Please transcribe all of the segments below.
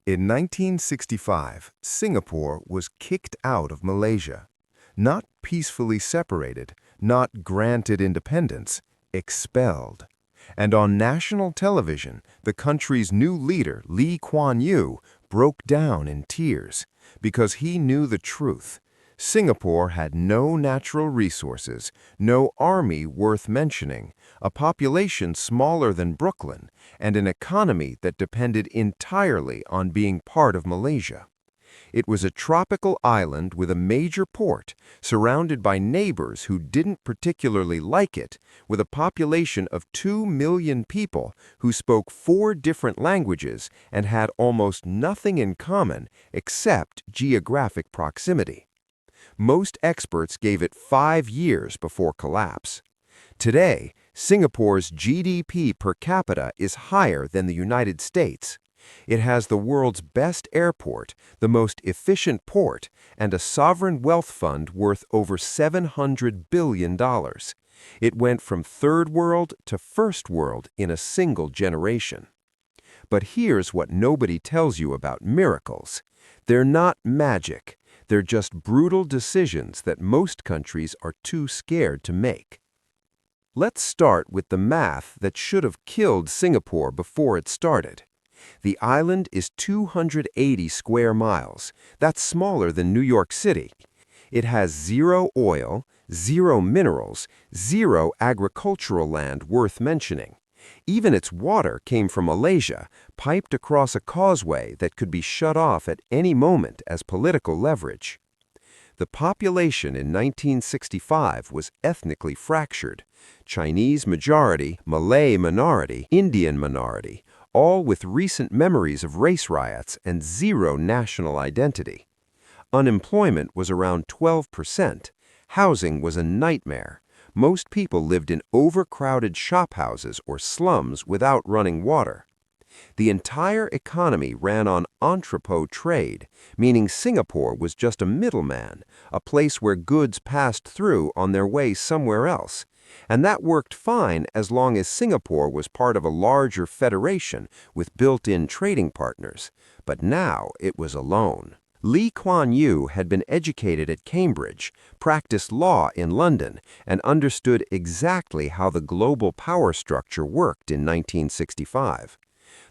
In 1965, Singapore was kicked out of Malaysia. Not peacefully separated, not granted independence, expelled. And on national television, the country's new leader, Lee Kuan Yew, broke down in tears because he knew the truth. Singapore had no natural resources, no army worth mentioning, a population smaller than Brooklyn, and an economy that depended entirely on being part of Malaysia. It was a tropical island with a major port, surrounded by neighbors who didn't particularly like it, with a population of 2 million people who spoke 4 different languages and had almost nothing in common except geographic proximity. Most experts gave it 5 years before collapse. Today, Singapore's GDP per capita is higher than the United States. It has the world's best airport, the most efficient port, and a sovereign wealth fund worth over $700 billion. It went from third world to first world in a single generation. But here's what nobody tells you about miracles. They're not magic. They're just brutal decisions that most countries are too scared to make. Let's start with the math that should have killed Singapore before it started. The island is 280 square miles. That's smaller than New York City. It has 0 oil, 0 minerals, 0 agricultural land worth mentioning. Even its water came from Malaysia, piped across a causeway that could be shut off at any moment as political leverage. The population in 1965 was ethnically fractured. Chinese majority, Malay minority, Indian minority, all with recent memories of race riots and 0 national identity. Unemployment was around 12%. Housing was a nightmare. Most people lived in overcrowded shophouses or slums without running water. The entire economy ran on entrepot trade, meaning Singapore was just a middleman, a place where goods passed through on their way somewhere else. And that worked fine as long as Singapore was part of a larger federation with built-in trading partners. But now it was alone. Lee Kuan Yew had been educated at Cambridge, practiced law in London, and understood exactly how the global power structure worked in 1965.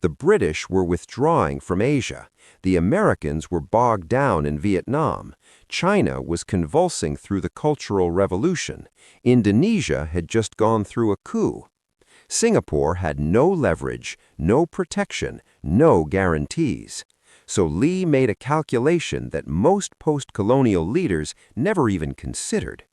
The British were withdrawing from Asia. The Americans were bogged down in Vietnam. China was convulsing through the Cultural Revolution. Indonesia had just gone through a coup. Singapore had no leverage, no protection, no guarantees. So Lee made a calculation that most post-colonial leaders never even considered.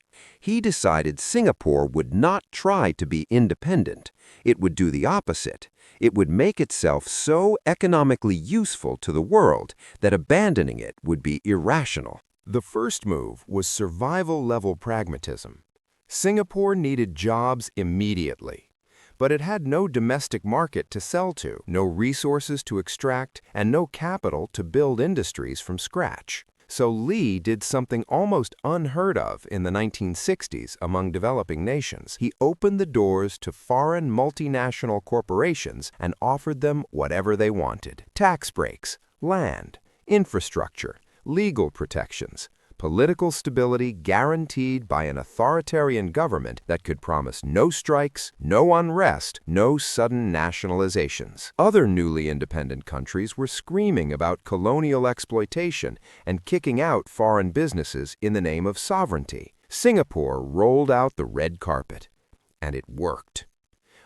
He decided Singapore would not try to be independent. It would do the opposite. It would make itself so economically useful to the world that abandoning it would be irrational. The first move was survival-level pragmatism. Singapore needed jobs immediately. But it had no domestic market to sell to, no resources to extract, and no capital to build industries from scratch. So Lee did something almost unheard of in the 1960s among developing nations. He opened the doors to foreign multinational corporations and offered them whatever they wanted. Tax breaks, land, infrastructure, legal protections, political stability guaranteed by an authoritarian government that could promise no strikes, no unrest, no sudden nationalizations. Other newly independent countries were screaming about colonial exploitation and kicking out foreign businesses in the name of sovereignty. Singapore rolled out the red carpet, and it worked.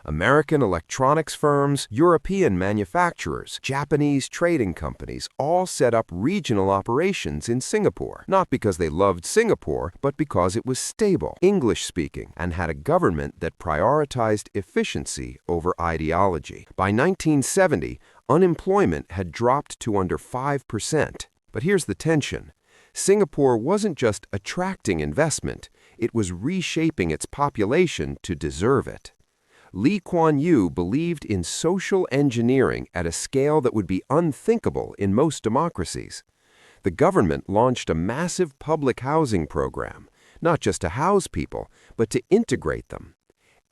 American electronics firms, European manufacturers, Japanese trading companies all set up regional operations in Singapore, not because they loved Singapore, but because it was stable, English-speaking, and had a government that prioritized efficiency over ideology. By 1970, unemployment had dropped to under 5%. But here's the tension. Singapore wasn't just attracting investment, it was reshaping its population to deserve it. Lee Kuan Yew believed in social engineering at a scale that would be unthinkable in most democracies. The government launched a massive public housing program, not just to house people, but to integrate them.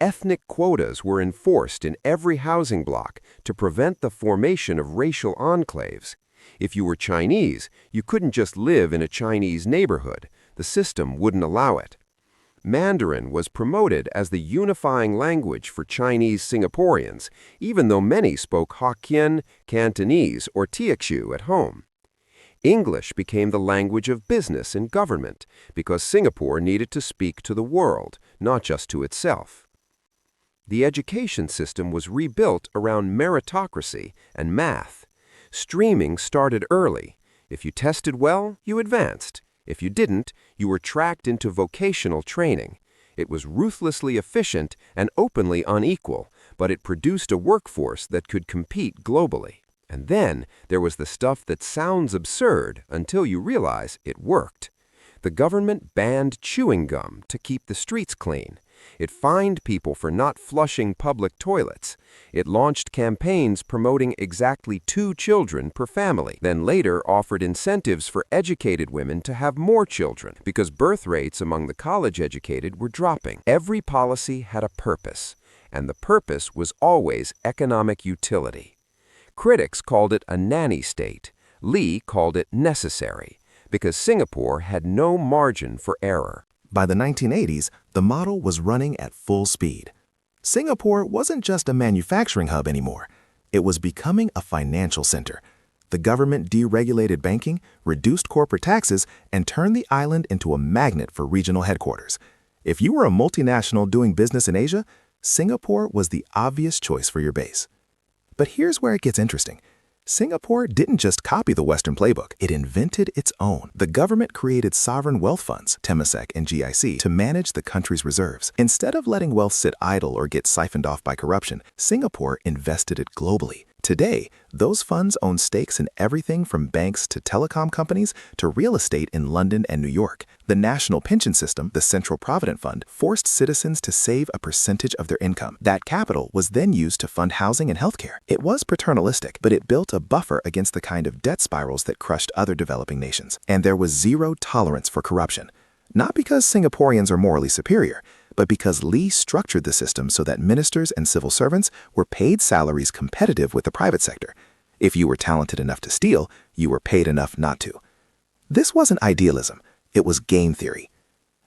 Ethnic quotas were enforced in every housing block to prevent the formation of racial enclaves. If you were Chinese, you couldn't just live in a Chinese neighborhood. The system wouldn't allow it. Mandarin was promoted as the unifying language for Chinese Singaporeans, even though many spoke Hokkien, Cantonese, or Teochew at home. English became the language of business and government because Singapore needed to speak to the world, not just to itself. The education system was rebuilt around meritocracy and math. Streaming started early. If you tested well, you advanced. If you didn't, you were tracked into vocational training. It was ruthlessly efficient and openly unequal, but it produced a workforce that could compete globally. And then there was the stuff that sounds absurd until you realize it worked. The government banned chewing gum to keep the streets clean. It fined people for not flushing public toilets. It launched campaigns promoting exactly 2 children per family, then later offered incentives for educated women to have more children because birth rates among the college-educated were dropping. Every policy had a purpose, and the purpose was always economic utility. Critics called it a nanny state. Lee called it necessary, because Singapore had no margin for error. By the 1980s, the model was running at full speed. Singapore wasn't just a manufacturing hub anymore. It was becoming a financial center. The government deregulated banking, reduced corporate taxes, and turned the island into a magnet for regional headquarters. If you were a multinational doing business in Asia, Singapore was the obvious choice for your base. But here's where it gets interesting. Singapore didn't just copy the Western playbook, it invented its own. The government created sovereign wealth funds, Temasek and GIC, to manage the country's reserves. Instead of letting wealth sit idle or get siphoned off by corruption, Singapore invested it globally. Today, those funds own stakes in everything from banks to telecom companies to real estate in London and New York. The national pension system, the Central Provident Fund, forced citizens to save a percentage of their income. That capital was then used to fund housing and healthcare. It was paternalistic, but it built a buffer against the kind of debt spirals that crushed other developing nations. And there was zero tolerance for corruption. Not because Singaporeans are morally superior, but because Lee structured the system so that ministers and civil servants were paid salaries competitive with the private sector. If you were talented enough to steal, you were paid enough not to. This wasn't idealism, it was game theory.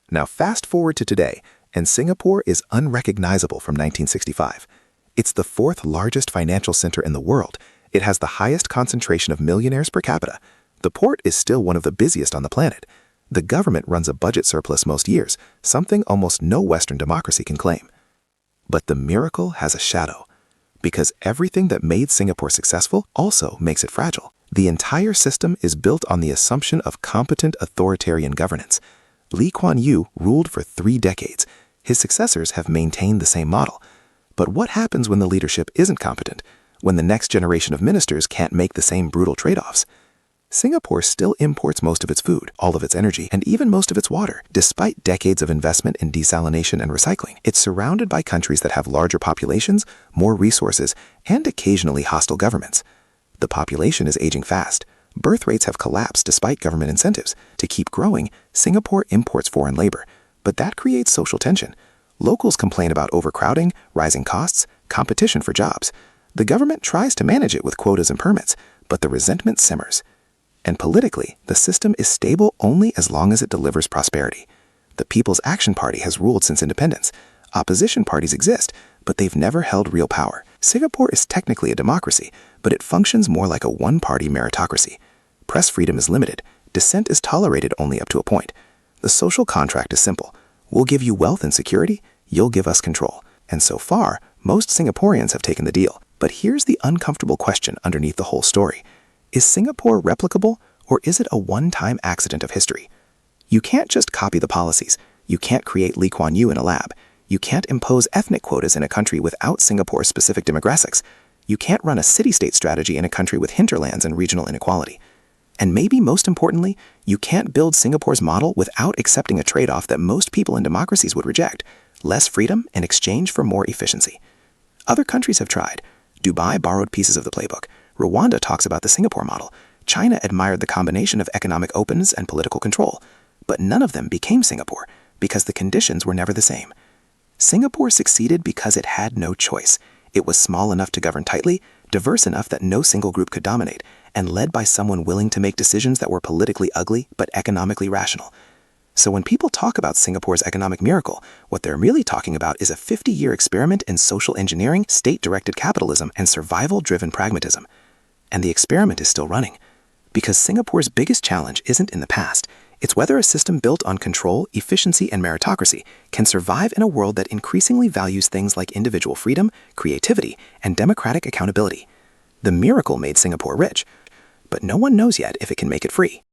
Now fast forward to today, and Singapore is unrecognizable from 1965. It's the 4th largest financial center in the world. It has the highest concentration of millionaires per capita. The port is still one of the busiest on the planet. The government runs a budget surplus most years, something almost no Western democracy can claim. But the miracle has a shadow, because everything that made Singapore successful also makes it fragile. The entire system is built on the assumption of competent authoritarian governance. Lee Kuan Yew ruled for 3 decades. His successors have maintained the same model. But what happens when the leadership isn't competent, when the next generation of ministers can't make the same brutal trade-offs? Singapore still imports most of its food, all of its energy, and even most of its water. Despite decades of investment in desalination and recycling, it's surrounded by countries that have larger populations, more resources, and occasionally hostile governments. The population is aging fast. Birth rates have collapsed despite government incentives. To keep growing, Singapore imports foreign labor, but that creates social tension. Locals complain about overcrowding, rising costs, competition for jobs. The government tries to manage it with quotas and permits, but the resentment simmers. And politically, the system is stable only as long as it delivers prosperity. The People's Action Party has ruled since independence. Opposition parties exist, but they've never held real power. Singapore is technically a democracy, but it functions more like a one-party meritocracy. Press freedom is limited. Dissent is tolerated only up to a point. The social contract is simple. We'll give you wealth and security, you'll give us control. And so far, most Singaporeans have taken the deal. But here's the uncomfortable question underneath the whole story. Is Singapore replicable, or is it a one-time accident of history? You can't just copy the policies. You can't create Lee Kuan Yew in a lab. You can't impose ethnic quotas in a country without Singapore's specific demographics. You can't run a city-state strategy in a country with hinterlands and regional inequality. And maybe most importantly, you can't build Singapore's model without accepting a trade-off that most people in democracies would reject: less freedom in exchange for more efficiency. Other countries have tried. Dubai borrowed pieces of the playbook. Rwanda talks about the Singapore model. China admired the combination of economic openness and political control. But none of them became Singapore because the conditions were never the same. Singapore succeeded because it had no choice. It was small enough to govern tightly, diverse enough that no single group could dominate, and led by someone willing to make decisions that were politically ugly but economically rational. So when people talk about Singapore's economic miracle, what they're really talking about is a 50-year experiment in social engineering, state-directed capitalism, and survival-driven pragmatism. And the experiment is still running. Because Singapore's biggest challenge isn't in the past. It's whether a system built on control, efficiency, and meritocracy can survive in a world that increasingly values things like individual freedom, creativity, and democratic accountability. The miracle made Singapore rich, but no one knows yet if it can make it free.